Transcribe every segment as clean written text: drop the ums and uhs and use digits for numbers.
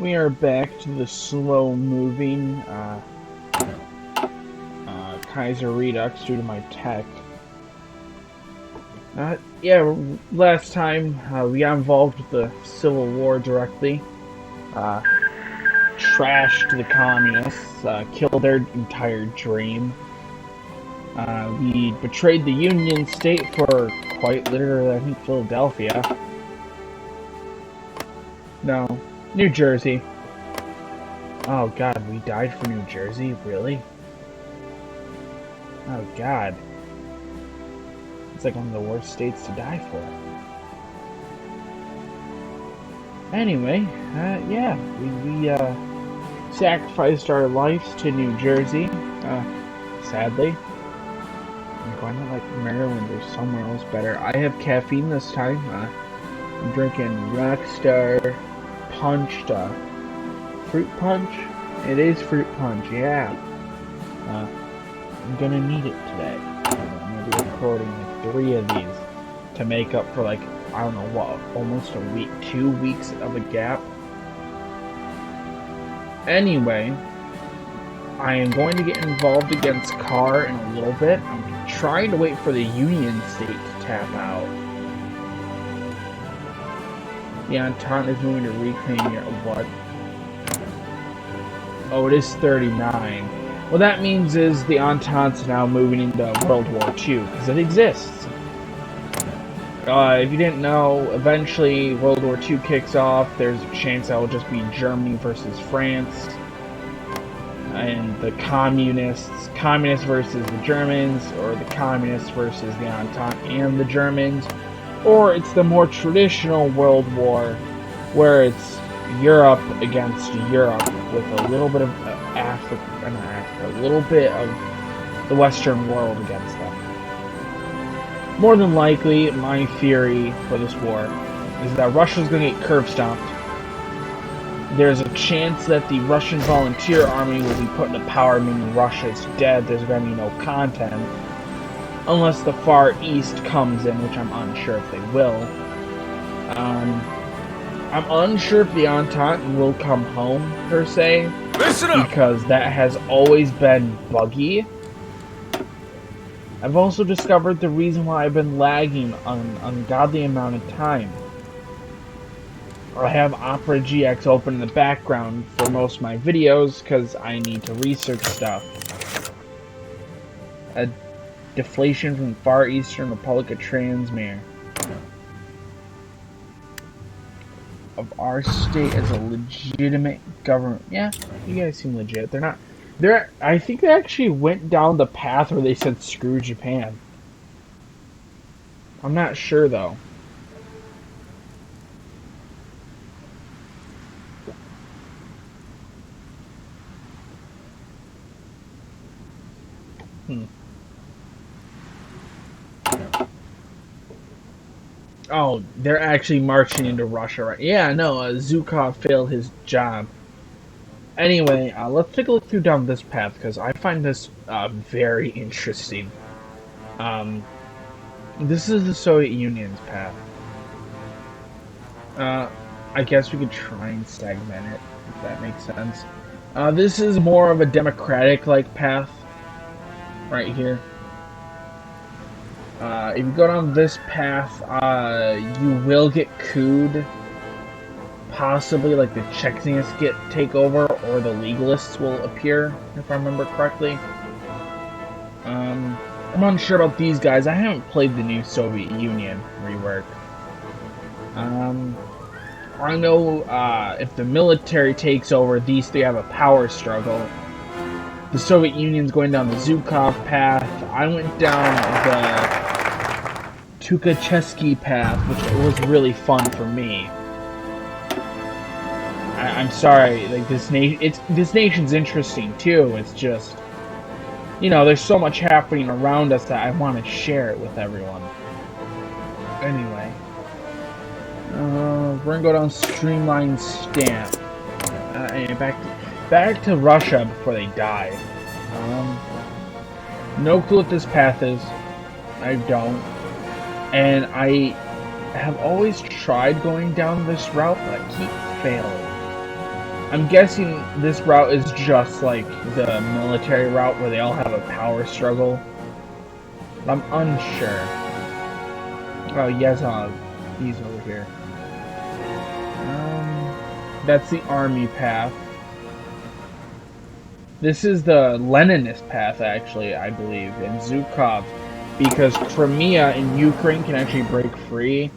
We are back to the slow-moving Kaiserredux due to my tech. Yeah, last time we got involved with the Civil War directly. Trashed the communists, killed their entire dream. We betrayed the Union State for quite literally, I think, Philadelphia. No, New Jersey. Oh god, we died for New Jersey? Really? Oh god. It's like one of the worst states to die for. Anyway, yeah, we sacrificed our lives to New Jersey, sadly. I'm going to like Maryland or somewhere else better. I have caffeine this time. I'm drinking Rockstar Punched, Fruit Punch? It is Fruit Punch, yeah. I'm gonna need it today. I'm gonna be recording like 3 of these to make up for like, I don't know what, almost a week, 2 weeks of a gap. Anyway, I am going to get involved against Carr in a little bit. I'm trying to wait for the Union State to tap out. The Entente is moving to reclaim your what? Oh, it is 39. What that means is the Entente's now moving into World War II, because it exists. If you didn't know, eventually World War II kicks off. There's a chance that will just be Germany versus France. And the communists versus the Germans, or the communists versus the Entente and the Germans. Or it's the more traditional World War, where it's Europe against Europe, with a little bit of a little bit of the Western world against them. More than likely, my theory for this war is that Russia's going to get curb stomped. There's a chance that the Russian volunteer army will be put into power, meaning Russia is dead, there's going to be no content. Unless the Far East comes in, which I'm unsure if they will. I'm unsure if the Entente will come home, per se. Listen up! Because that has always been buggy. I've also discovered the reason why I've been lagging an ungodly amount of time. I have Opera GX open in the background for most of my videos, because I need to research stuff. A deflation from the Far Eastern Republic of Transmere. Of our state as a legitimate government. Yeah, you guys seem legit. They're not. I think they actually went down the path where they said screw Japan. I'm not sure though. Oh, they're actually marching into Russia, right? Yeah, no, Zhukov failed his job. Anyway, let's take a look through down this path, because I find this very interesting. This is the Soviet Union's path. I guess we could try and segment it, if that makes sense. This is more of a democratic-like path, right here. If you go down this path, you will get cooed. Possibly, like, the Chechenysts take over, or the legalists will appear, if I remember correctly. I'm unsure about these guys. I haven't played the new Soviet Union rework. I know, if the military takes over, these three have a power struggle. The Soviet Union's going down the Zhukov path. I went down the Tukhachevsky path, which was really fun for me. I'm sorry, like this nation's interesting too. It's just, you know, there's so much happening around us that I want to share it with everyone. Anyway, we're gonna go down Streamline Stamp, and back to Russia before they die. No clue what this path is. I don't. And I have always tried going down this route, but I keep failing. I'm guessing this route is just like the military route where they all have a power struggle. But I'm unsure. Oh, yes, he's over here. That's the army path. This is the Leninist path, actually, I believe, in Zhukov, because Crimea in Ukraine can actually break free,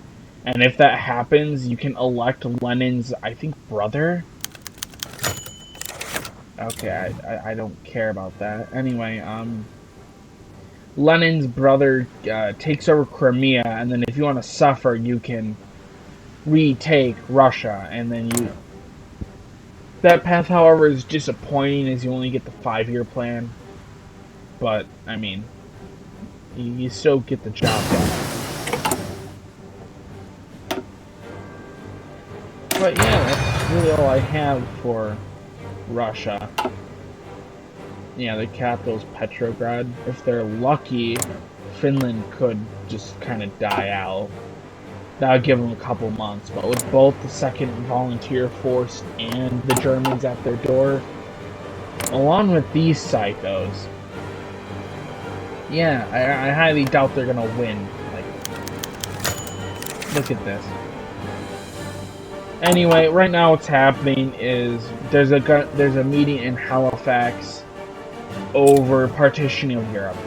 and if that happens, you can elect Lenin's, I think, brother? Okay, I don't care about that. Anyway, Lenin's brother takes over Crimea, and then if you want to suffer, you can retake Russia, and then you... That path, however, is disappointing as you only get the 5-year plan. But, I mean, you still get the job done. But yeah, that's really all I have for Russia. Yeah, the capital's Petrograd. If they're lucky, Finland could just kind of die out. That would give them a couple months, but with both the 2nd Volunteer Force and the Germans at their door, along with these psychos, yeah, I highly doubt they're gonna win. Like, look at this. Anyway, right now what's happening is there's a meeting in Halifax over partitioning of Europe.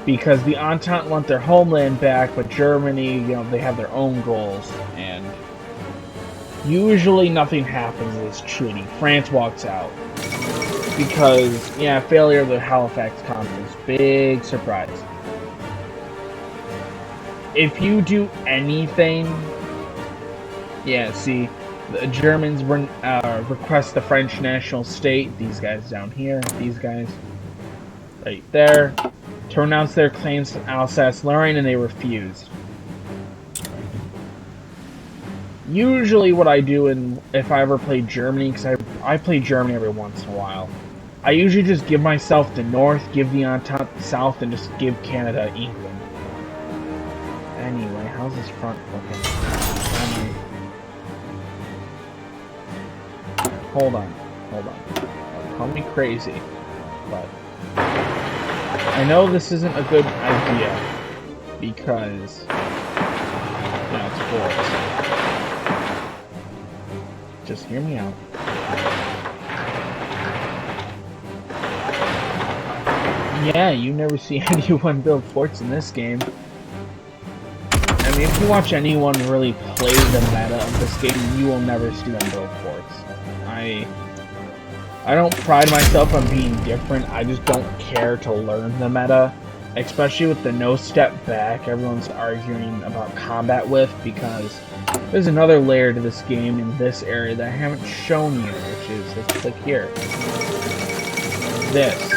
Because the Entente want their homeland back, but Germany, you know, they have their own goals, and usually nothing happens in this treaty. France walks out. Because, yeah, failure of the Halifax Conference. Big surprise. If you do anything... Yeah, see, the Germans request the French national state, these guys down here, these guys right there, to renounce their claims to Alsace-Lorraine, and they refused. Usually what I do if I ever play Germany, because I play Germany every once in a while, I usually just give myself the North, give the Entente the South, and just give Canada England. Anyway, how's this front looking? Hold on. Don't call me crazy, but I know this isn't a good idea because, you know, it's forced. Just hear me out. Yeah, you never see anyone build forts in this game. I mean, if you watch anyone really play the meta of this game, you will never see them build forts. I don't pride myself on being different, I just don't care to learn the meta. Especially with the no step back everyone's arguing about combat with, because there's another layer to this game in this area that I haven't shown you, which is, let's click here. This.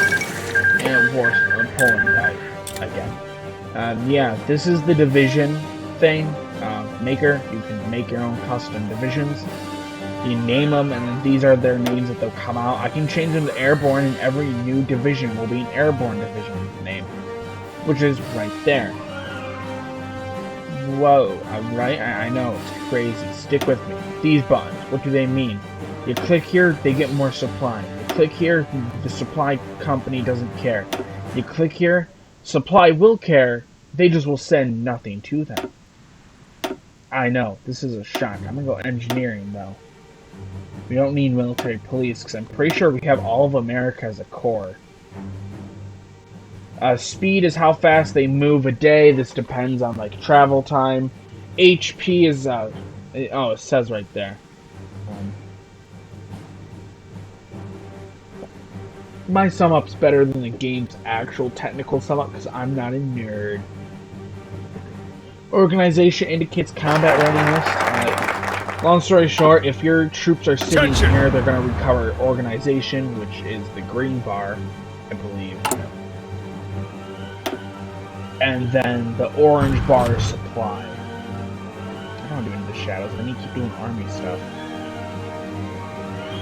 And Poland died again. Yeah, this is the division thing. Maker, you can make your own custom divisions. You name them, and then these are their names that they'll come out. I can change them to airborne, and every new division will be an airborne division name, which is right there. Whoa, right? I know, it's crazy. Stick with me. These buttons, what do they mean? You click here, they get more supply. You click here, the supply company doesn't care. You click here, supply will care, they just will send nothing to them. I know, this is a shock. I'm gonna go engineering, though. We don't need military police, because I'm pretty sure we have all of America as a core. Speed is how fast they move a day. This depends on, like, travel time. HP is, oh, it says right there. My sum-up's better than the game's actual technical sum-up, because I'm not a nerd. Organization indicates combat readiness. Long story short, if your troops are sitting here, they're going to recover organization, which is the green bar, I believe. And then the orange bar is supply. I don't want to do any of the shadows. I need to keep doing army stuff.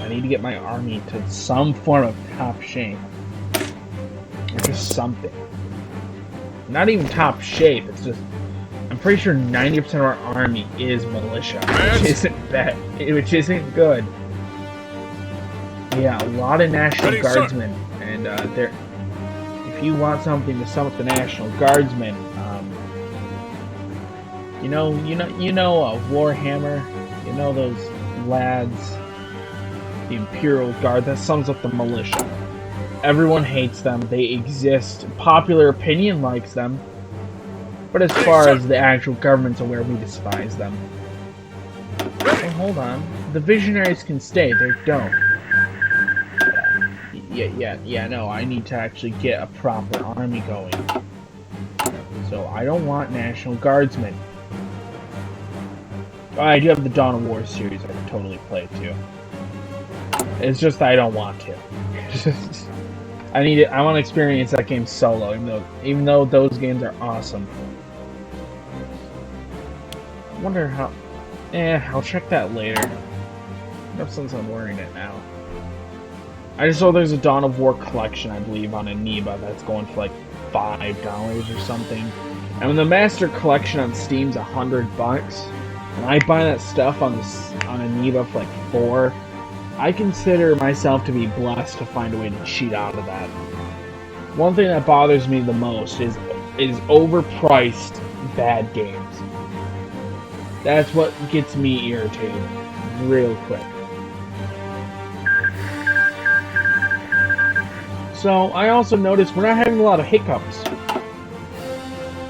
I need to get my army to some form of top shape. Or just something. Not even top shape, it's just... I'm pretty sure 90% of our army is militia, which isn't bad, which isn't good. Yeah, a lot of National Guardsmen, and they're. If you want something to sum up the National Guardsmen, you know, Warhammer, you know those lads, the Imperial Guard. That sums up the militia. Everyone hates them. They exist. Popular opinion likes them. But as far as the actual government's aware, we despise them. Well, hold on. The visionaries can stay. They don't. Yeah, no, I need to actually get a proper army going. So I don't want National Guardsmen. Oh, I do have the Dawn of War series I can totally play too. It's just I don't want to. I need it. I want to experience that game solo, even though those games are awesome. I wonder how. I'll check that later. Since I'm wearing it now. I just saw there's a Dawn of War collection, I believe, on Aniba that's going for like $5 or something. And when the Master Collection on Steam's $100, and I buy that stuff on Aniba for like $4, I consider myself to be blessed to find a way to cheat out of that. One thing that bothers me the most is overpriced bad games. That's what gets me irritated real quick. So I also noticed we're not having a lot of hiccups.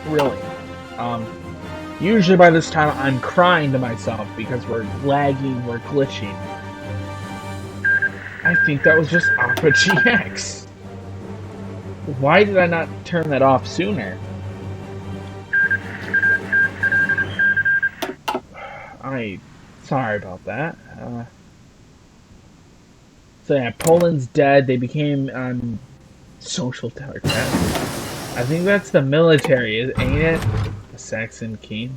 Really. Usually by this time I'm crying to myself because we're lagging, we're glitching. I think that was just Aqua GX. Why did I not turn that off sooner? Sorry about that. So yeah, Poland's dead. They became social democrats. I think that's the military, ain't it? The Saxon king.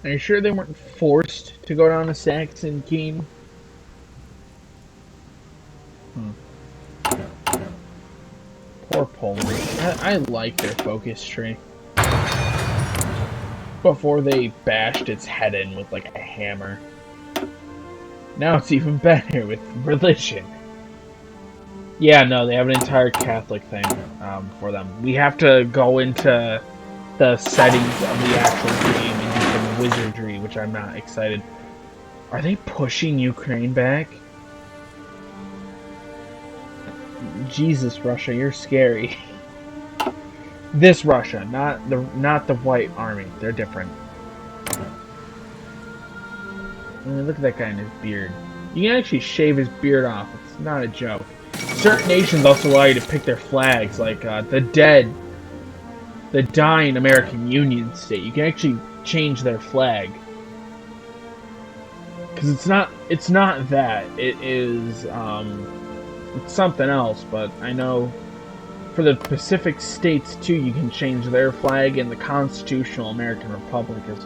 Are you sure they weren't forced to go down a Saxon king? Poor Poland. I like their focus tree. Before they bashed its head in with like a hammer. Now it's even better with religion. Yeah, no, they have an entire Catholic thing for them. We have to go into the settings of the actual game and do some wizardry, which I'm not excited. Are they pushing Ukraine back? Jesus, Russia, you're scary. This Russia, not the White Army. They're different. I mean, look at that guy in his beard. You can actually shave his beard off. It's not a joke. Certain nations also allow you to pick their flags, like the dying American Union state. You can actually change their flag. Because it's not that. It is it's something else, but I know for the Pacific states too, you can change their flag, and the Constitutional American Republic is.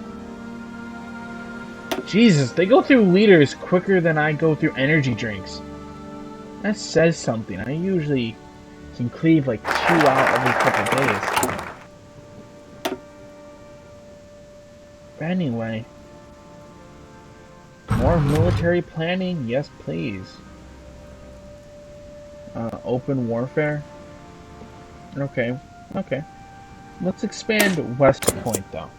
Jesus, they go through liters quicker than I go through energy drinks. That says something. I usually can cleave like 2 out every couple days. But anyway. More military planning? Yes, please. Open warfare? Okay. Let's expand West Point, though.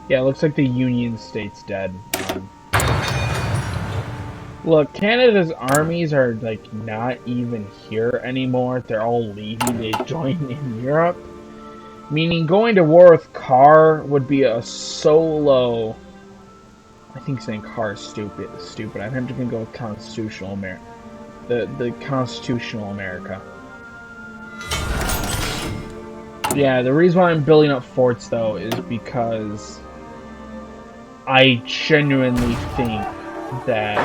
Yeah, it looks like the Union State's dead. Look, Canada's armies are, like, not even here anymore. They're all leaving. They joined in Europe. Meaning going to war with Carr would be a solo... I think saying Carr is stupid. I think I'm just gonna go with Constitutional America. The Constitutional America. Yeah, the reason why I'm building up forts, though, is because I genuinely think that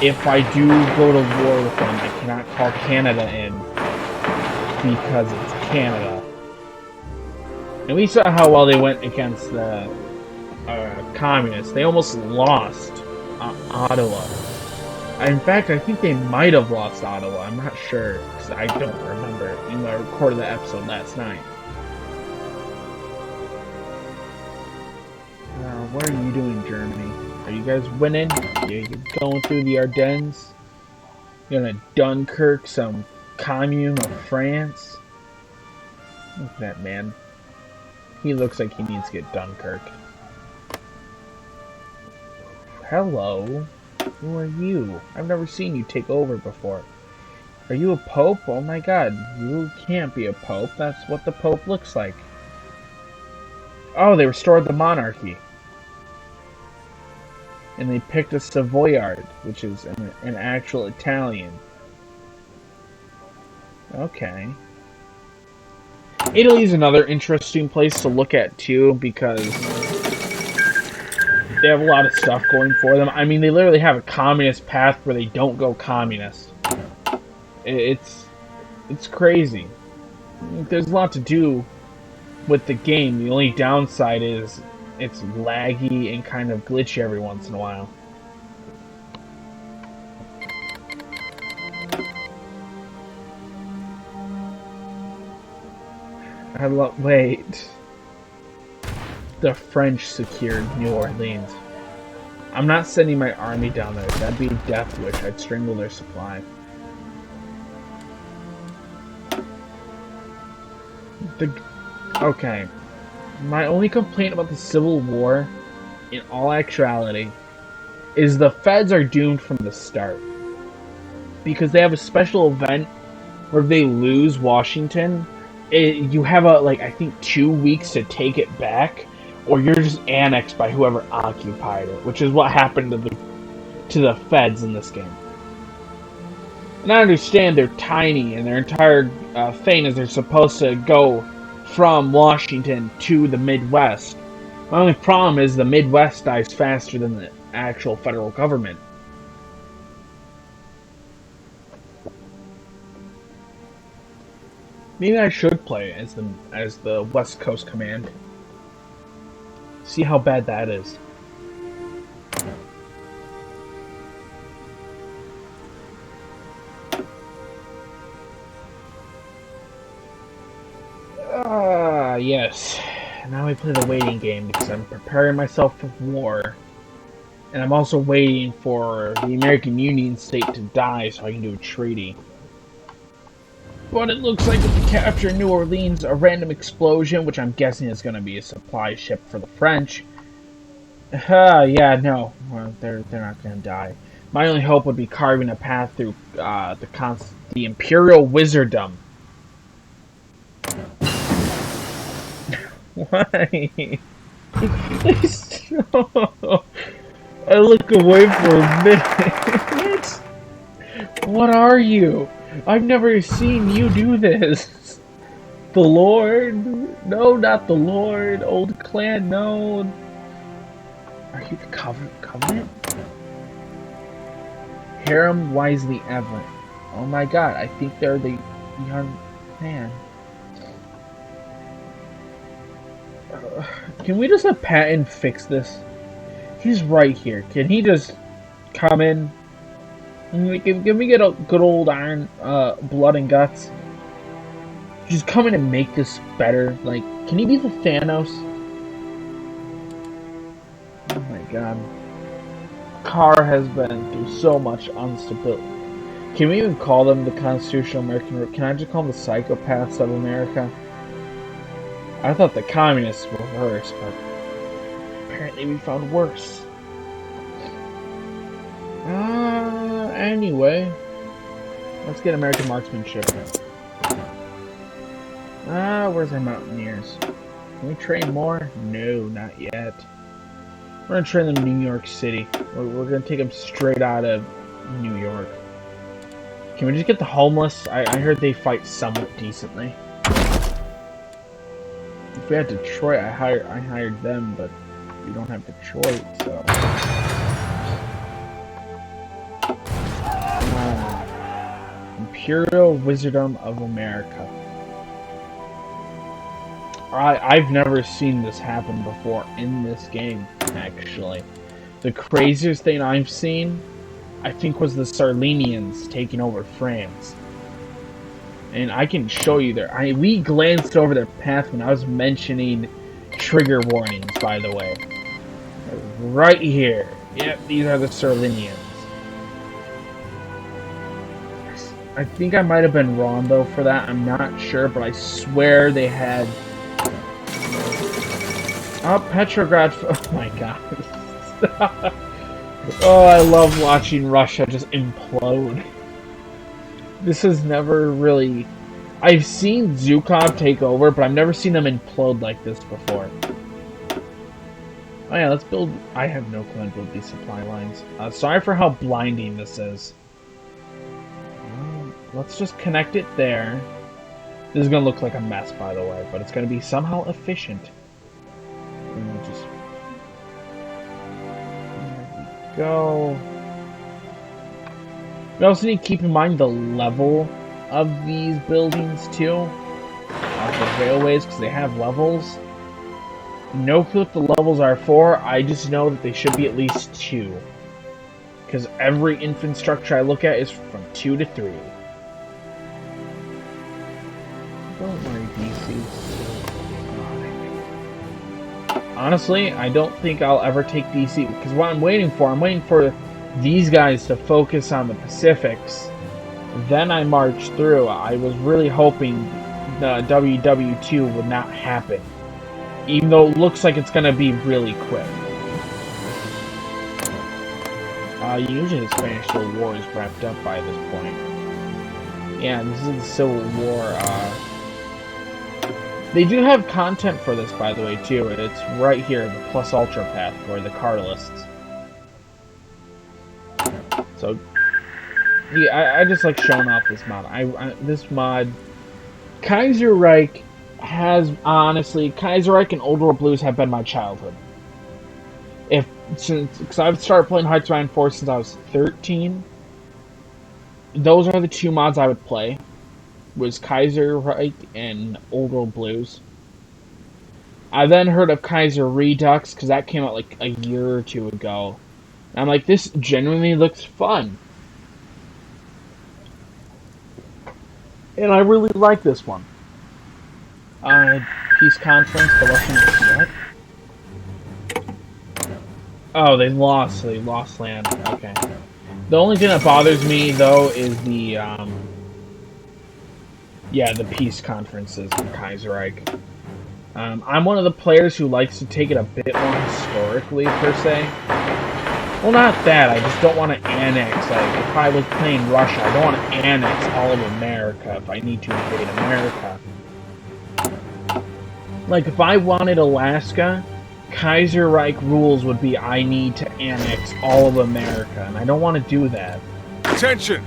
if I do go to war with them, I cannot call Canada in because it's Canada. And we saw how well they went against the communists. They almost lost Ottawa. In fact, I think they might have lost Ottawa. I'm not sure, because I don't remember. You know, I recorded the episode last night. What are you doing, Germany? Are you guys winning? You're going through the Ardennes? You're gonna Dunkirk, some commune of France? Look at that man. He looks like he needs to get Dunkirk. Hello. Who are you? I've never seen you take over before. Are you a pope? Oh my god, you can't be a pope. That's what the pope looks like. Oh, they restored the monarchy. And they picked a Savoyard, which is an actual Italian. Okay. Italy's another interesting place to look at too, because they have a lot of stuff going for them. I mean, they literally have a communist path where they don't go communist. It's crazy. There's a lot to do with the game. The only downside is it's laggy and kind of glitchy every once in a while. Wait. The French secured New Orleans. I'm not sending my army down there. That'd be a death wish. I'd strangle their supply. Okay. My only complaint about the Civil War, in all actuality, is the feds are doomed from the start. Because they have a special event where if they lose Washington, you have I think 2 weeks to take it back, or you're just annexed by whoever occupied it, which is what happened to the feds in this game. And I understand they're tiny, and their entire thing is they're supposed to go from Washington to the Midwest. My only problem is the Midwest dies faster than the actual federal government. Maybe I should play as the West Coast Command. See how bad that is. Yes. Now we play the waiting game because I'm preparing myself for war. And I'm also waiting for the American Union state to die so I can do a treaty. But it looks like if we capture New Orleans, a random explosion, which I'm guessing is going to be a supply ship for the French. Yeah, no. Well, they're not going to die. My only hope would be carving a path through the Imperial Wizardom. Why? Please, no. I look away for a minute. What are you? I've never seen you do this. The Lord? No, not the Lord. Old Clan, no. Are you the Covenant? Harem Wisely Everett. Oh my god, I think they're the young man. Can we just have Patton fix this? He's right here. Can he just come in? Can we get a good old Iron Blood and Guts? Just come in and make this better. Like, can he be the Thanos? Oh my god. Carr has been through so much instability. Can we even call them the Constitutional American? Can I just call them the Psychopaths of America? I thought the Communists were worse, but apparently we found worse. Anyway, let's get American marksmanship. Where's our mountaineers? Can we train more? No, not yet. We're gonna train them in New York City. We're gonna take them straight out of New York. Can we just get the homeless? I heard they fight somewhat decently. If we had Detroit, I hired them, but we don't have Detroit, so. Imperial Wizardom of America. I've never seen this happen before in this game, actually. The craziest thing I've seen, I think was the Sarlenians taking over France. And I can show you there. We glanced over their path when I was mentioning trigger warnings, by the way. Right here. Yep, these are the Sarlenians. I think I might have been wrong, though, for that. I'm not sure, but I swear they had... Oh, Petrograd... Oh, my God. Oh, I love watching Russia just implode. This has never really... I've seen Zhukov take over, but I've never seen them implode like this before. Oh yeah, let's build... I have no clue how to build these supply lines. Sorry for how blinding this is. Let's just connect it there. This is going to look like a mess, by the way, but it's going to be somehow efficient. And we'll just... There we go. We also need to keep in mind the level of these buildings, too. The railways, because they have levels. No clue what the levels are for, I just know that they should be at least 2. Because every infrastructure I look at is from 2 to 3. Don't worry, DC. Honestly, I don't think I'll ever take DC, because what I'm waiting for these guys to focus on the Pacifics. Then I march through. I was really hoping the WW2 would not happen. Even though it looks like it's going to be really quick. Usually the Spanish Civil War is wrapped up by this point. Yeah, this is the Civil War. They do have content for this, by the way, too. It's right here, the Plus Ultra path for the Carlists. So, yeah, I just like showing off this mod. This mod, Kaiserreich has, honestly, Kaiserreich and Old World Blues have been my childhood. Because I've started playing Hearts of Iron 4 since I was 13. Those are the 2 mods I would play. Was Kaiserreich and Old World Blues. I then heard of Kaiserredux, because that came out like a year or 2 ago. And I'm like, this genuinely looks fun. And I really like this one. Peace conference, the Russians, what? Oh, they lost land, okay. The only thing that bothers me, though, is the, yeah, the peace conferences in Kaiserreich. I'm one of the players who likes to take it a bit more historically, per se. Well, not that, I just don't want to annex, like, if I was playing Russia, I don't want to annex all of America if I need to invade America. Like, if I wanted Alaska, Kaiserreich rules would be I need to annex all of America, and I don't want to do that. Attention!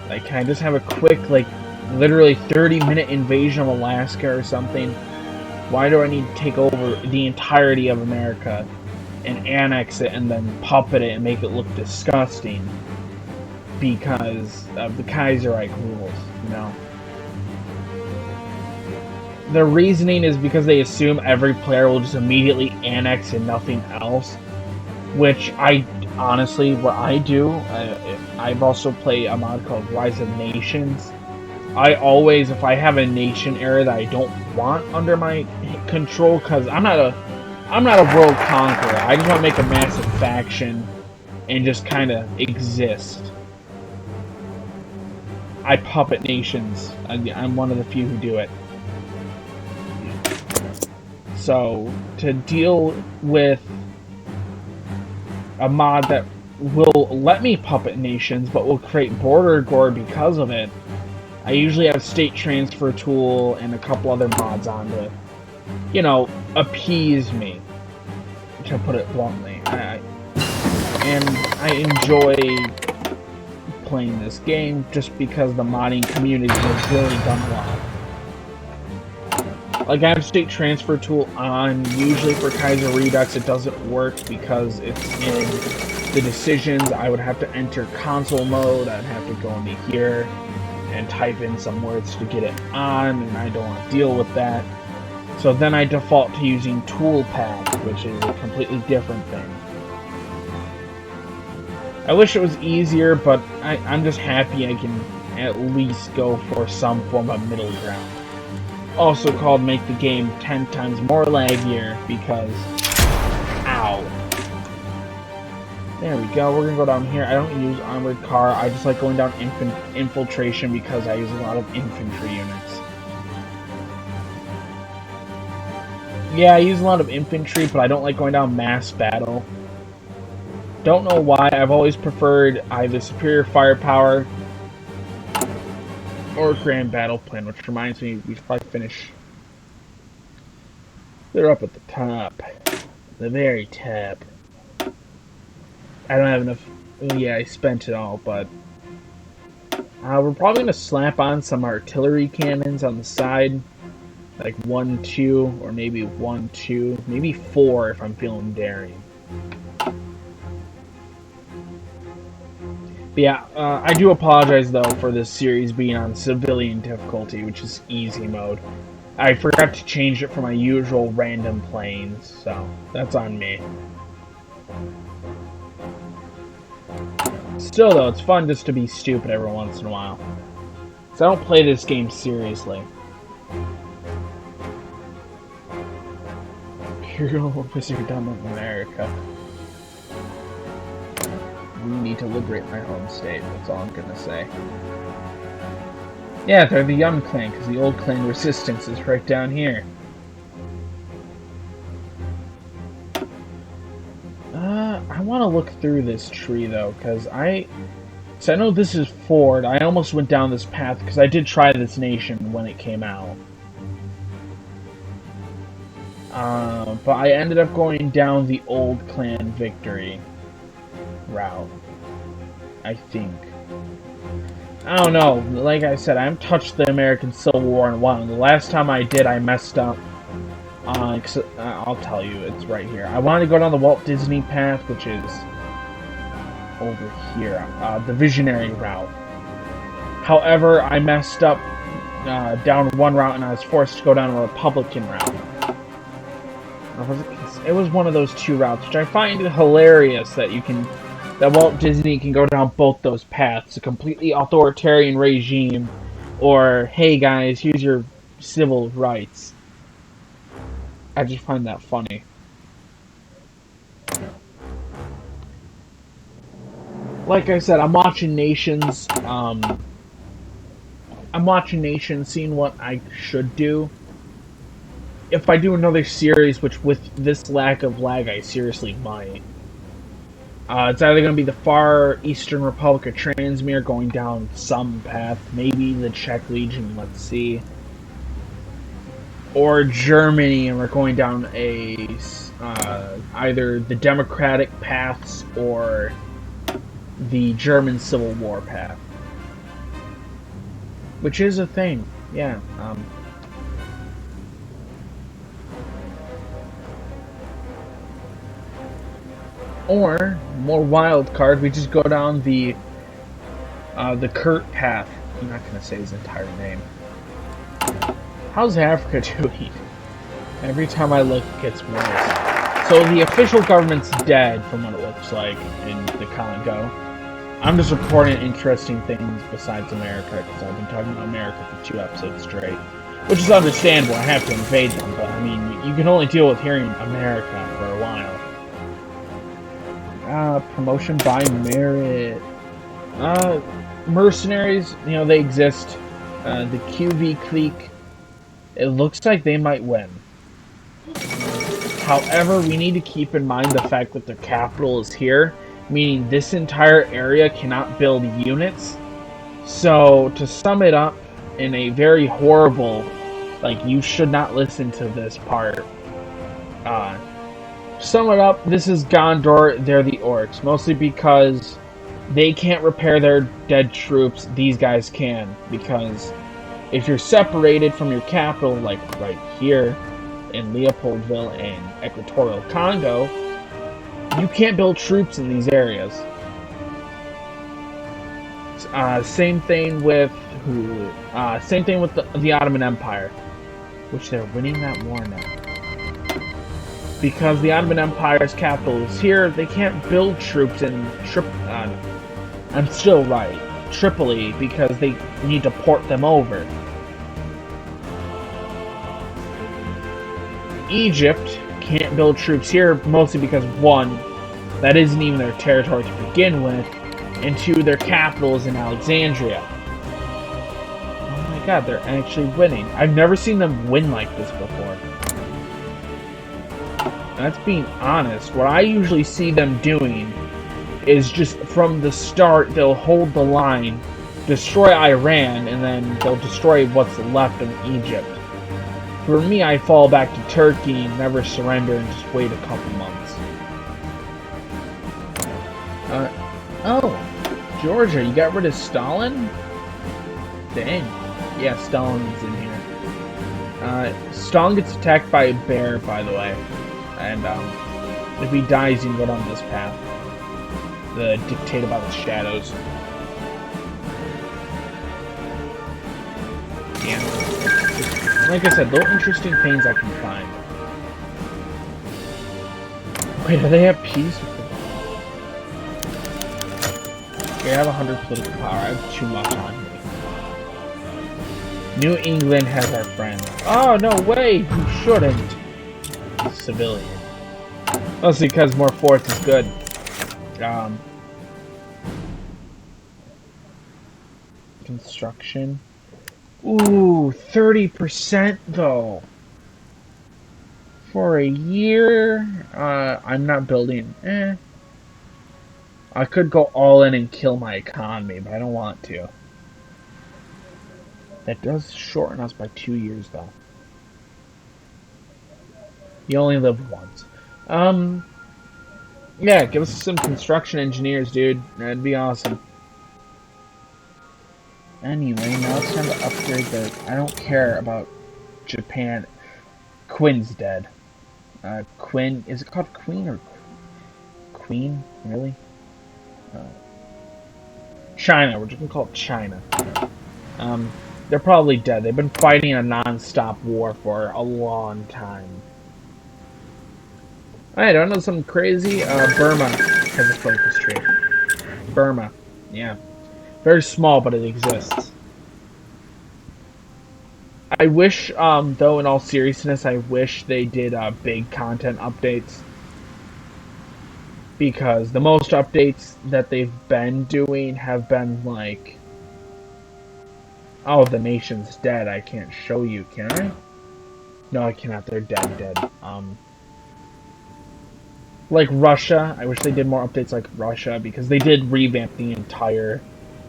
Like, can I just have a quick, like, literally 30-minute invasion of Alaska or something? Why do I need to take over the entirety of America and annex it and then puppet it and make it look disgusting because of the Kaiserreich rules, you know? The reasoning is because they assume every player will just immediately annex and nothing else, which honestly, what I do, I've also played a mod called Rise of Nations. I always, if I have a nation area that I don't want under my control, because I'm not a world conqueror, I just want to make a massive faction and just kind of exist. I puppet nations. I'm one of the few who do it. So, to deal with a mod that will let me puppet nations, but will create border gore because of it, I usually have State Transfer Tool and a couple other mods on to, you know, appease me, to put it bluntly. And I enjoy playing this game just because the modding community has really done a lot. Like, I have State Transfer Tool on, usually for Kaiserredux it doesn't work because it's in the decisions. I would have to enter console mode, I'd have to go into here and type in some words to get it on, and I don't want to deal with that. So then I default to using Toolpath, which is a completely different thing. I wish it was easier, but I'm just happy I can at least go for some form of middle ground. Also called make the game 10 times more laggier because... Ow. There we go, we're gonna go down here. I don't use armored car, I just like going down infiltration because I use a lot of infantry units. Yeah, I use a lot of infantry, but I don't like going down mass battle. Don't know why, I've always preferred either superior firepower or grand battle plan, which reminds me, we should probably finish. They're up at the top. The very top. I don't have enough. Yeah, I spent it all, but we're probably gonna slap on some artillery cannons on the side, like 1, 2, or maybe 1, 2, maybe 4 if I'm feeling daring. But yeah, I do apologize though for this series being on civilian difficulty, which is easy mode. I forgot to change it for my usual random planes, so that's on me. Still though, it's fun just to be stupid every once in a while. So I don't play this game seriously. Imperial Wizard done in America. We need to liberate my home state, that's all I'm gonna say. Yeah, they're the young clan, because the old clan resistance is right down here. I want to look through this tree, though, because I know this is Ford. I almost went down this path, because I did try this nation when it came out. But I ended up going down the old clan victory route, I think. I don't know. Like I said, I haven't touched the American Civil War in a while. And the last time I did, I messed up. I'll tell you, it's right here. I wanted to go down the Walt Disney path, which is over here, the Visionary route. However, I messed up down one route, and I was forced to go down a Republican route. It was one of those two routes, which I find hilarious that that Walt Disney can go down both those paths, a completely authoritarian regime, or, hey guys, here's your civil rights. I just find that funny. Like I said, I'm watching Nations, seeing what I should do. If I do another series, which with this lack of lag, I seriously might. It's either going to be the far Eastern Republic of Transmere going down some path, maybe the Czech Legion, let's see. Or Germany, and we're going down either the democratic paths or the German Civil War path. Which is a thing, yeah. Or, more wild card, we just go down the Kurt path. I'm not going to say his entire name. How's Africa doing? Every time I look, it gets worse. So the official government's dead, from what it looks like, in the Congo. I'm just reporting interesting things besides America, because I've been talking about America for 2 episodes straight. Which is understandable, I have to invade them, but I mean, you can only deal with hearing America for a while. Promotion by merit. Mercenaries, you know, they exist. The QV clique, it looks like they might win. However, we need to keep in mind the fact that their capital is here, meaning this entire area cannot build units. So, to sum it up in a very horrible, like, you should not listen to this part, sum it up, this is Gondor, they're the orcs. Mostly because they can't repair their dead troops, these guys can. Because if you're separated from your capital, like right here in Leopoldville and Equatorial Congo, you can't build troops in these areas. Same thing with the Ottoman Empire, which they're winning that war now. Because the Ottoman Empire's capital is here, they can't build troops in I'm still right. Tripoli, because they need to port them over. Egypt can't build troops here, mostly because, one, that isn't even their territory to begin with, and two, their capital is in Alexandria. Oh my god, they're actually winning. I've never seen them win like this before. That's being honest. What I usually see them doing is just from the start, they'll hold the line, destroy Iran, and then they'll destroy what's left of Egypt. For me, I fall back to Turkey, never surrender, and just wait a couple months. Oh, Georgia, you got rid of Stalin? Dang. Yeah, Stalin's in here. Stalin gets attacked by a bear, by the way. And, if he dies, you can go down this path. The dictate about the shadows. Yeah. Like I said, little interesting things I can find. Wait, do they have peace with them? Okay, I have 100 political power. I have too much on me. New England has our friend. Oh, no way! You shouldn't. Civilian. Mostly because more forts is good. Construction. Ooh, 30% though. For a year, I'm not building. I could go all in and kill my economy, but I don't want to. That does shorten us by 2 years though. You only live once. Yeah, give us some construction engineers, dude. That'd be awesome. Anyway, now it's time to upgrade the... I don't care about Japan. Quinn's dead. Quinn... Is it called Queen or... Queen? Really? China. We're just gonna call it China. They're probably dead. They've been fighting a non-stop war for a long time. Alright, I know something crazy. Burma has a focus tree. Burma. Yeah. Very small, but it exists. I wish, though, in all seriousness, I wish they did big content updates. Because the most updates that they've been doing have been like... Oh, the nation's dead. I can't show you, can I? No, I cannot. They're dead. Like Russia. I wish they did more updates like Russia, because they did revamp the entire...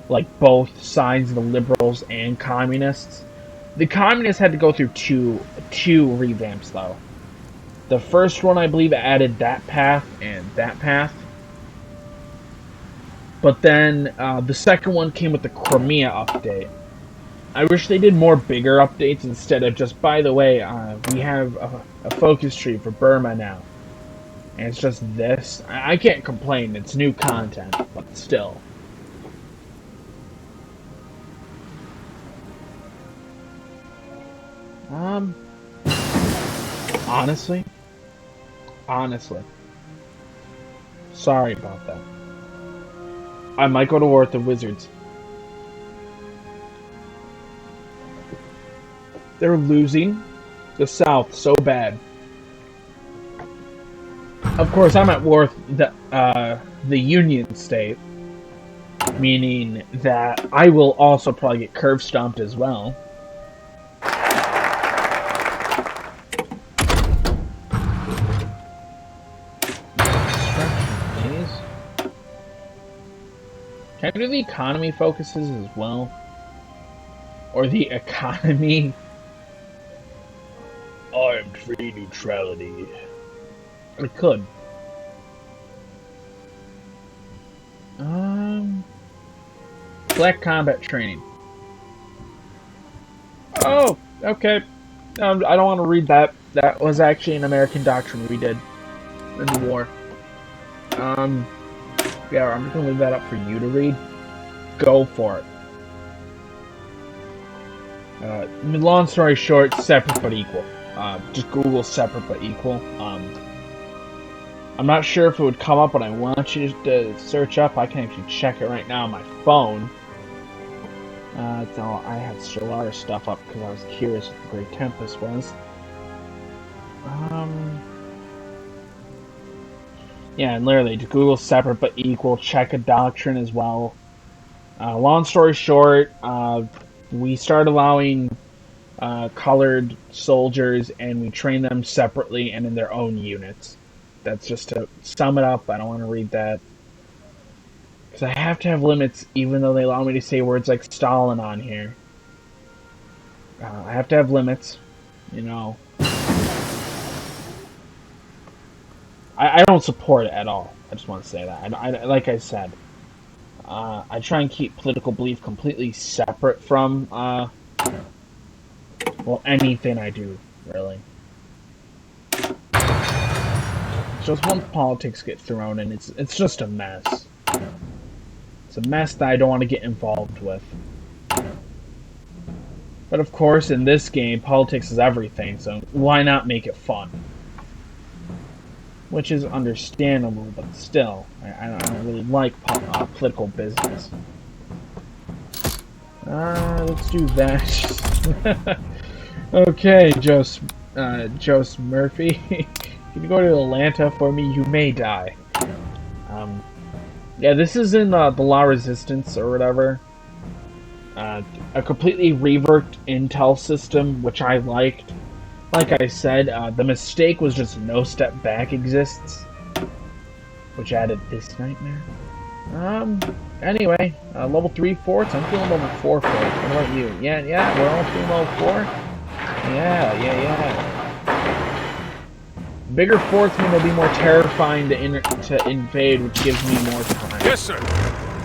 Like, both sides, the liberals and communists. The communists had to go through two revamps, though. The first one, I believe, added that path and that path. But then, the second one came with the Crimea update. I wish they did more bigger updates instead of just, by the way, we have a focus tree for Burma now. And it's just this. I can't complain, it's new content, but still. Honestly. Sorry about that. I might go to war with the wizards. They're losing the South so bad. Of course, I'm at war with the Union State. Meaning that I will also probably get curve stomped as well. Can I do the economy focuses as well? Or the economy? Armed free neutrality. I could. Black combat training. Oh, okay. I don't want to read that. That was actually an American doctrine we did in the war. Yeah, I'm just gonna leave that up for you to read. Go for it. Long story short, separate but equal. Just Google separate but equal. I'm not sure if it would come up when I want you to search up. I can actually check it right now on my phone. So I had Stellaris stuff up because I was curious what the Great Tempest was. Yeah, and literally, Google separate but equal, check a doctrine as well. Long story short, we started allowing colored soldiers, and we train them separately and in their own units. That's just to sum it up. I don't want to read that. Because I have to have limits, even though they allow me to say words like Stalin on here. I have to have limits, you know. I don't support it at all. I just want to say that. Like I said, I try and keep political belief completely separate from, well, anything I do, really. Just once politics get thrown in, it's just a mess. It's a mess that I don't want to get involved with. But of course, in this game, politics is everything, so why not make it fun? Which is understandable, but still, I don't really like political business. Let's do that. Okay, Jose Murphy. Can you go to Atlanta for me? You may die. Yeah, this is in the La Resistance or whatever. A completely reworked Intel system, which I liked. Like I said, the mistake was just no step back exists, which added this nightmare. Anyway, level 3 forts. I'm feeling level 4 forts. What about you? Yeah, we're all feeling level 4? Yeah. Bigger forts mean they'll be more terrifying to invade, which gives me more time. Yes, sir.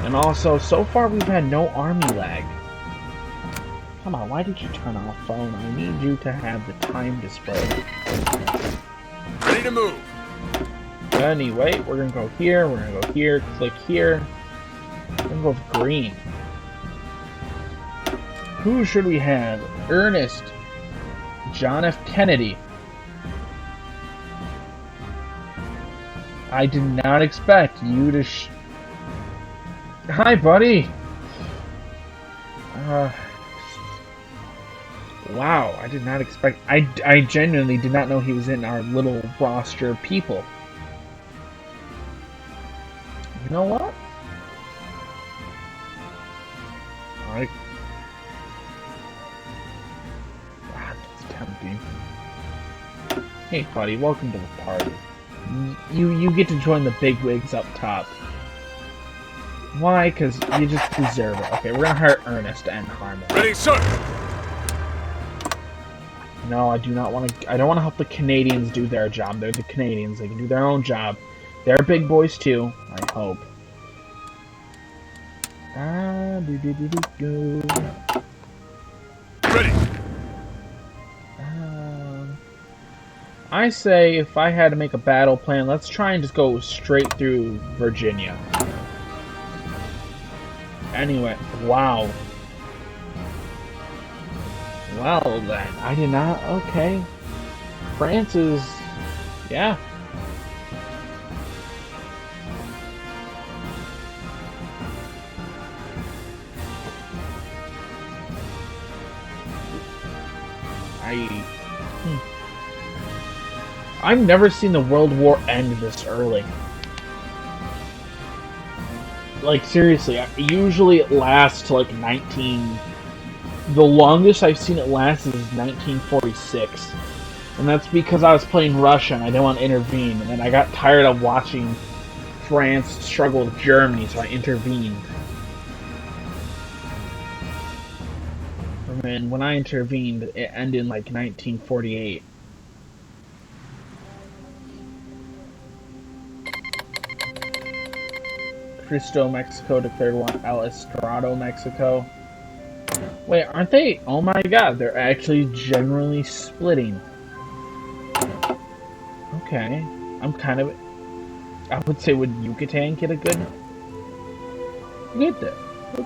And also, so far we've had no army lag. Come on, why did you turn off phone? I need you to have the time display. Ready to move. Anyway, we're gonna go here, we're gonna go here, click here. We're gonna go with green. Who should we have? Ernest. John F. Kennedy. I did not expect you to Hi, buddy! Wow, I did not expect... I genuinely did not know he was in our little roster of people. You know what? Alright. Wow, that's tempting. Hey, buddy, welcome to the party. You get to join the bigwigs up top. Why? Because you just deserve it. Okay, we're gonna hire Ernest to end Harmony. Ready, sir. No, I do not want to. I don't want to help the Canadians do their job. They're the Canadians. They can do their own job. They're big boys too. I hope. Ready. I say if I had to make a battle plan, let's try and just go straight through Virginia. Anyway, wow. Well then, I did not, okay. France is, yeah. I've never seen the World War end this early. Like, seriously, usually it lasts to like the longest I've seen it last is 1946. And that's because I was playing Russia and I didn't want to intervene. And then I got tired of watching France struggle with Germany, so I intervened. And then when I intervened, it ended in like 1948. Cristo, Mexico declared war on El Estrado, Mexico. Wait, aren't they? Oh my god, they're actually generally splitting. Okay. I'm kind of... I would say, would Yucatan get a good... Look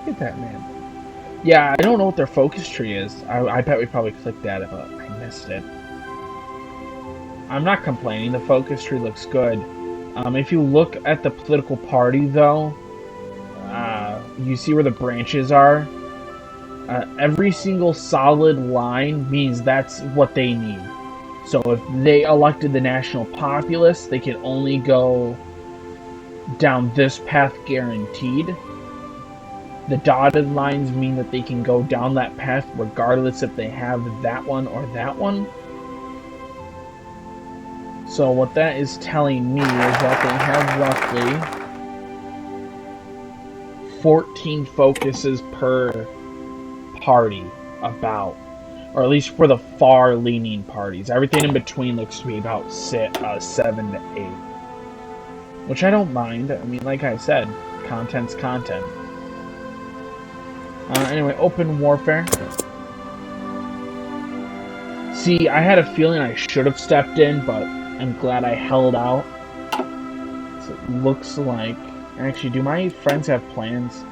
at that, man. Yeah, I don't know what their focus tree is. I bet we probably clicked at it, but I missed it. I'm not complaining. The focus tree looks good. If you look at the political party, though, you see where the branches are. Every single solid line means that's what they need. So if they elected the National Populace, they can only go down this path guaranteed. The dotted lines mean that they can go down that path regardless if they have that one or that one. So what that is telling me is that they have roughly 14 focuses per party, about. Or at least for the far-leaning parties. Everything in between looks to be about 7 to 8. Which I don't mind. I mean, like I said, content's content. Anyway, open warfare. See, I had a feeling I should have stepped in, but I'm glad I held out. So it looks like... Actually, do my friends have plans?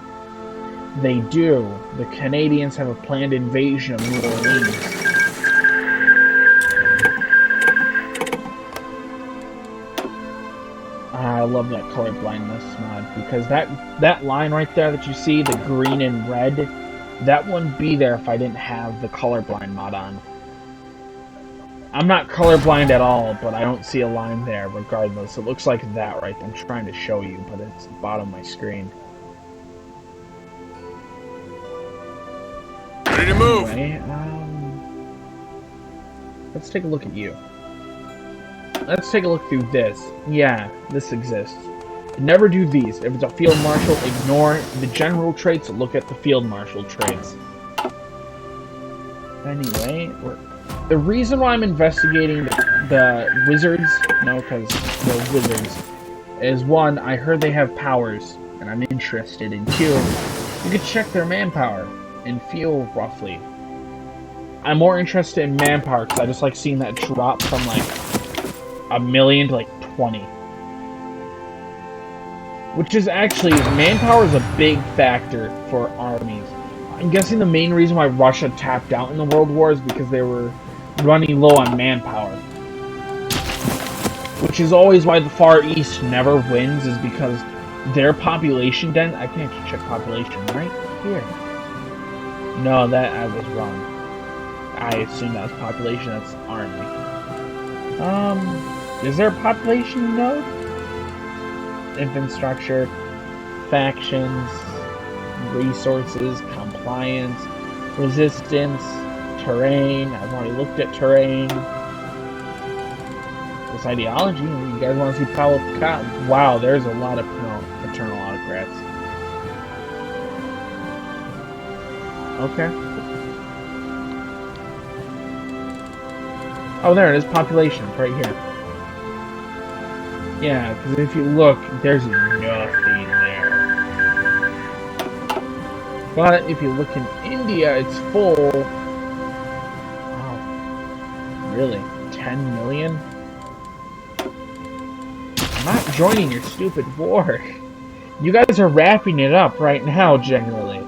They do. The Canadians have a planned invasion of New Orleans. I love that color blindness mod, because that line right there that you see, the green and red, that wouldn't be there if I didn't have the colorblind mod on. I'm not colorblind at all, but I don't see a line there regardless. It looks like that right there. I'm trying to show you, but it's the bottom of my screen. Ready to move. Anyway, let's take a look at you. Let's take a look through this. Yeah, this exists. Never do these. If it's a field marshal, ignore the general traits, look at the field marshal traits. Anyway, the reason why I'm investigating the wizards, because they're wizards, is one, I heard they have powers, and I'm interested in. Two, you could check their manpower and feel roughly. I'm more interested in manpower because I just like seeing that drop from like 1 million to like 20. Which is actually, manpower is a big factor for armies. I'm guessing the main reason why Russia tapped out in the World War is because they were running low on manpower. Which is always why the Far East never wins, is because their population I can actually check population right here. No, that I was wrong. I assumed that was population, that's army. Is there a population node? Infrastructure, factions, resources, compliance, resistance, terrain. I've already looked at terrain. This ideology, you guys want to see power? Wow, there's a lot of paternal autocrats. Okay. Oh, there it is, population, right here. Yeah, because if you look, there's nothing there. But if you look in India, it's full. Wow. Really? 10 million? I'm not joining your stupid war. You guys are wrapping it up right now, generally.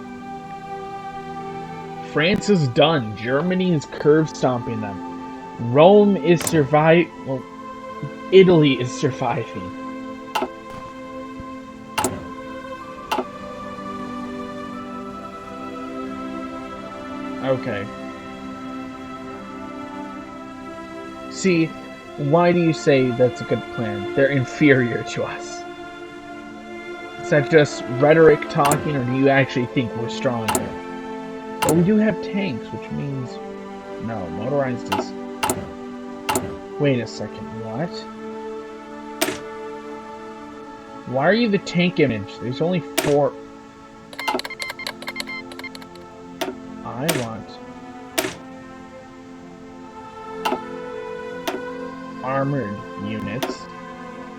France is done. Germany is curve stomping them. Rome is surviving. Well, Italy is surviving. Okay. See, why do you say that's a good plan? They're inferior to us. Is that just rhetoric talking, or do you actually think we're stronger? But we do have tanks, which means... No, motorized is... Wait a second, what? Why are you the tank image? There's only 4... I want... armored units,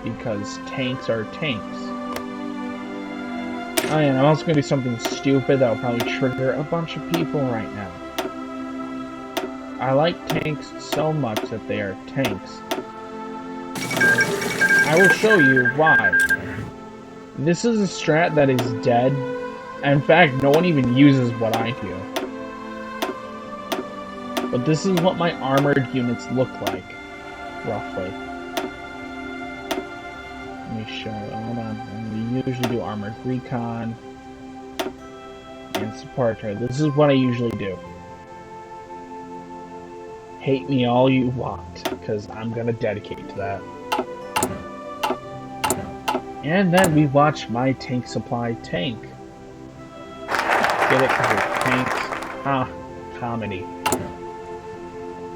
because tanks are tanks. Oh yeah, I'm also going to do something stupid that will probably trigger a bunch of people right now. I like tanks so much that they are tanks. I will show you why. This is a strat that is dead. In fact, no one even uses what I do. But this is what my armored units look like, roughly. show. Hold on. We usually do armored recon and support trade. This is what I usually do. Hate me all you want, because I'm gonna dedicate to that. And then we watch my tank supply tank. Get it? Because it's tanks. Ah, comedy.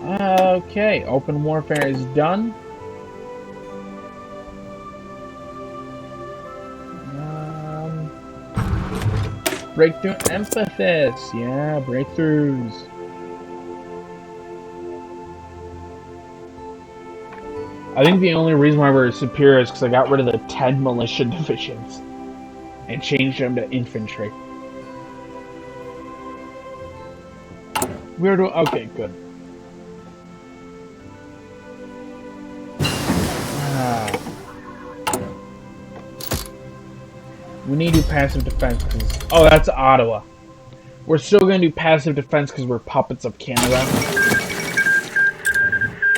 Okay, open warfare is done. Breakthrough emphasis. Yeah, breakthroughs. I think the only reason why we're superior is because I got rid of the 10 militia divisions and changed them to infantry. We're doing okay, good. We need to do passive defense because oh, that's Ottawa. We're still gonna do passive defense because we're puppets of Canada.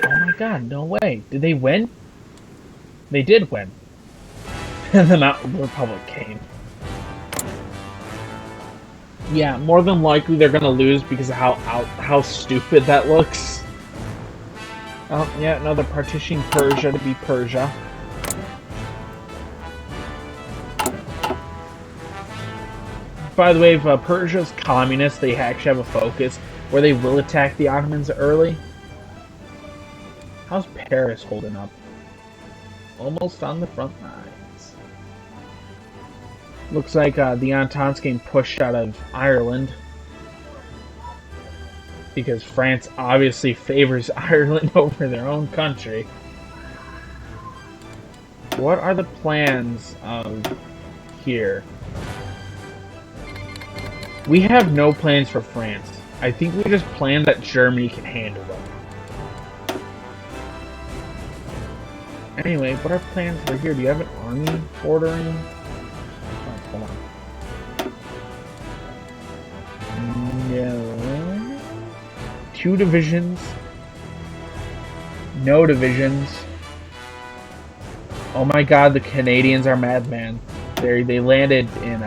Oh my God, no way! Did they win? They did win. And then the Republic came. Yeah, more than likely they're gonna lose because of how stupid that looks. Oh yeah, no, they're partitioning Persia to be Persia. By the way, if Persia's communist, they actually have a focus where they will attack the Ottomans early. How's Paris holding up? Almost on the front lines. Looks like the Entente's getting pushed out of Ireland. Because France obviously favors Ireland over their own country. What are the plans of here? We have no plans for France. I think we just plan that Germany can handle them. Anyway, what are plans for here? Do you have an army ordering? Oh, hold on. No. 2 divisions. No divisions. Oh my God, the Canadians are madman. They landed in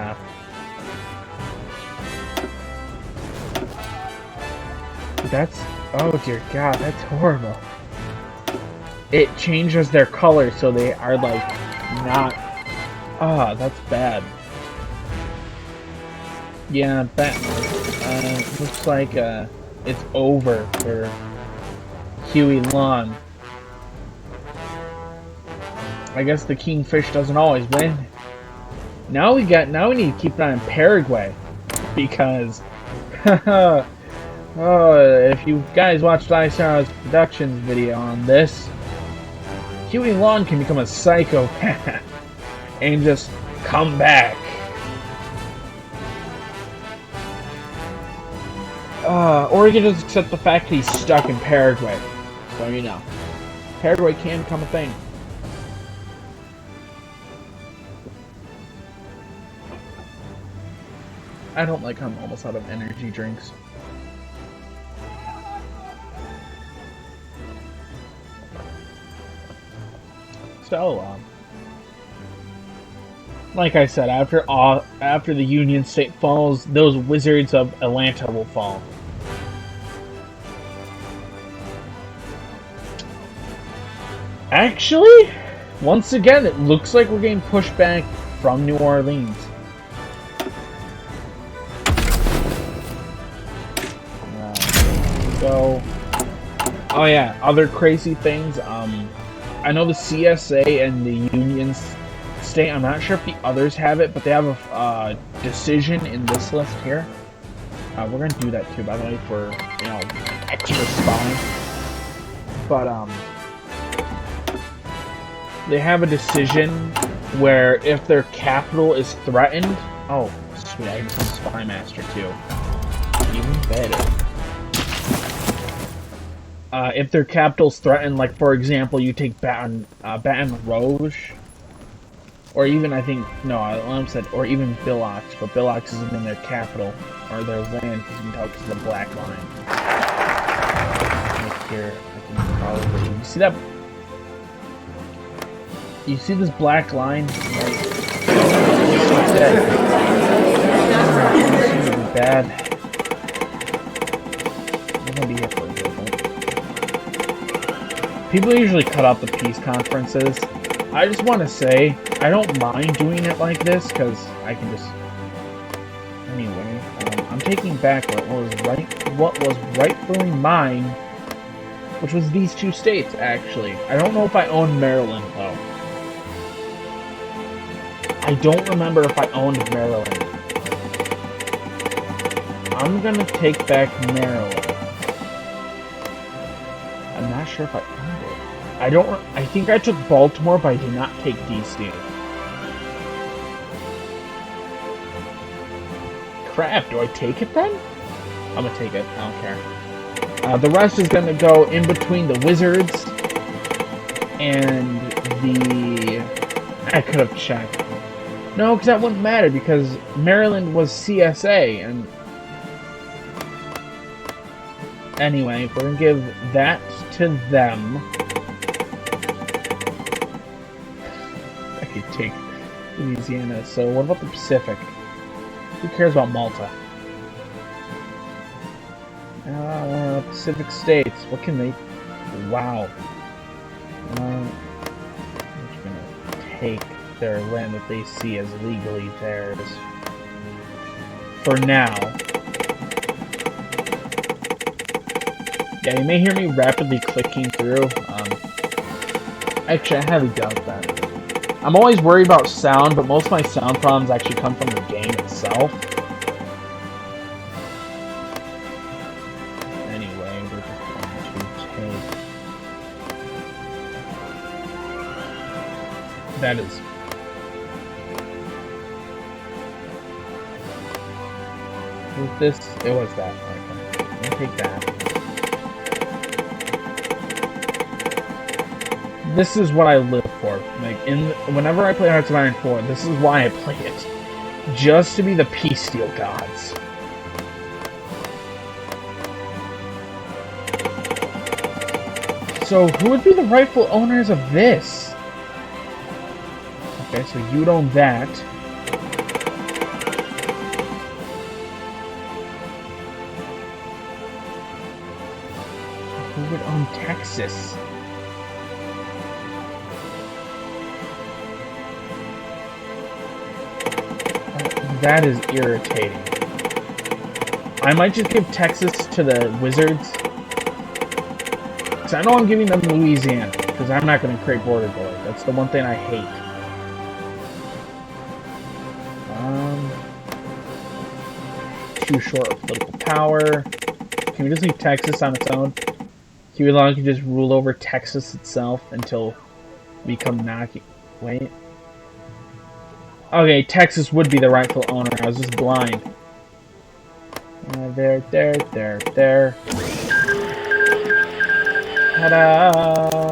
That's oh dear God, that's horrible. It changes their color so they are like not. Ah, that's bad. Yeah, that looks like it's over for Huey Long. I guess the kingfish doesn't always win. Now we need to keep an eye on Paraguay because oh, if you guys watched Kaiserredux Productions video on this, Huey Long can become a psychopath and just come back. Or you can just accept the fact that he's stuck in Paraguay. So you know, Paraguay can become a thing. I don't like how I'm almost out of energy drinks. So, like I said, after the Union State falls, those wizards of Atlanta will fall. Actually, once again, it looks like we're getting pushed back from New Orleans. So, oh yeah, other crazy things. I know the CSA and the Union State, I'm not sure if the others have it, but they have a decision in this list here. We're going to do that too, by the way, for, you know, extra spying. But, they have a decision where if their capital is threatened... Oh, sweet, I can become Spy Master too. Even better. If their capital's threatened, like for example, you take Baton Rouge, or even I think said, or even Bilox, but Bilox isn't in their capital or their land because you can tell it's the black line. Right here, I can probably you see that. You see this black line? Right? This is gonna be bad. I'm gonna be here for a little bit. People usually cut out the peace conferences. I just want to say, I don't mind doing it like this, because I can just... Anyway, I'm taking back what was rightfully mine, which was these two states, actually. I don't know if I owned Maryland, though. I don't remember if I owned Maryland. I'm gonna take back Maryland. I'm not sure if I owned it. I think I took Baltimore, but I did not take DC. Crap, do I take it then? I'm gonna take it, I don't care. The rest is gonna go in between the Wizards and the... I could have checked. No, because that wouldn't matter, because Maryland was CSA, and... Anyway, we're gonna give that to them. I could take Louisiana, so what about the Pacific? Who cares about Malta? Pacific states, what can they... Wow. I'm just gonna take their land that they see as legally theirs. For now. Yeah, you may hear me rapidly clicking through. Actually, I highly doubt that. I'm always worried about sound, but most of my sound problems actually come from the game itself. Anyway, we're just going to take... That is... Was this? It was that. Okay. I'll take that. This is what I live for. Like, whenever I play Hearts of Iron 4, this is why I play it. Just to be the Peace Steel Gods. So, who would be the rightful owners of this? Okay, so you'd own that. Who would own Texas? That is irritating. I might just give Texas to the Wizards. Because I know I'm giving them Louisiana. Because I'm not going to create border gold. That's the one thing I hate. Too short of political power. Can we just leave Texas on its own? Can we long just rule over Texas itself until we become knocking? Wait. Okay, Texas would be the rightful owner. I was just blind. There. Ta-da!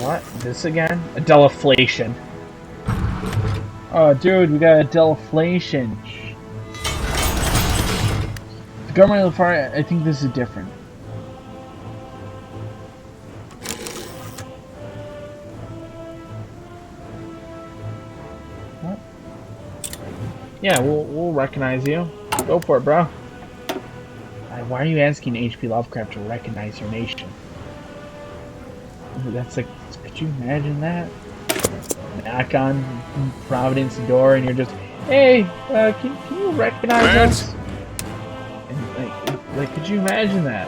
What? This again? A deliflation. Oh, dude, we got a deliflation. The government of the far, I think this is different. What? Yeah, we'll recognize you. Go for it, bro. Why are you asking H.P. Lovecraft to recognize your nation? That's like, could you imagine that? Knock on Providence's door and you're just, hey, can you recognize us? And like, could you imagine that?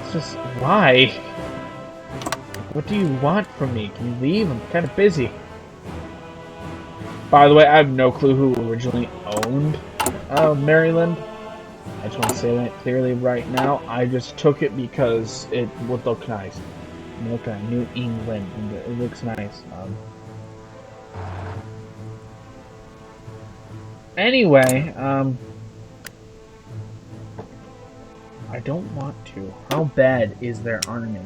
It's just, why? What do you want from me? Can you leave? I'm kind of busy. By the way, I have no clue who originally owned Maryland. I just want to say that clearly right now. I just took it because it would look nice. Look at New England, and it looks nice. Anyway, I don't want to. How bad is their army?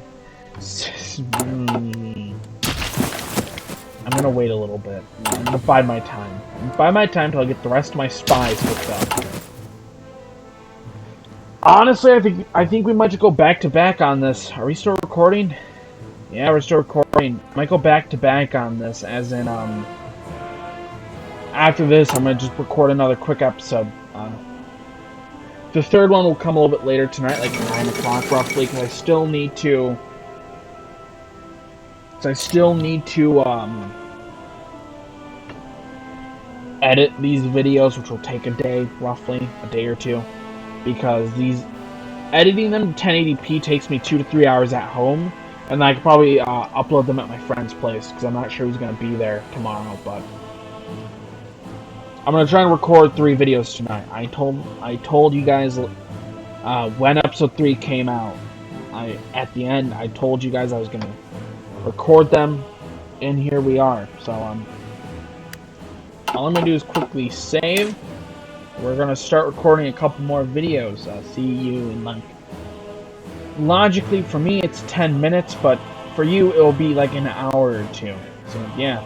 I'm gonna wait a little bit. I'm gonna bide my time. Bide my time till I get the rest of my spies hooked up. Honestly, I think we might just go back to back on this. Are we still recording? Yeah, we're still recording. Might go back to back on this, as in, after this, I'm gonna just record another quick episode. The third one will come a little bit later tonight, like 9 o'clock roughly, because I still need to. Edit these videos, which will take a day, roughly, a day or two, because editing them to 1080p takes me 2 to 3 hours at home, and I could probably upload them at my friend's place, because I'm not sure who's going to be there tomorrow, but I'm going to try and record 3 videos tonight. I told you guys when episode 3 came out, at the end, I told you guys I was going to record them, and here we are. So, all I'm going to do is quickly save. We're going to start recording a couple more videos. See you in, like, logically for me it's 10 minutes, but for you it'll be like an hour or two. So, yeah.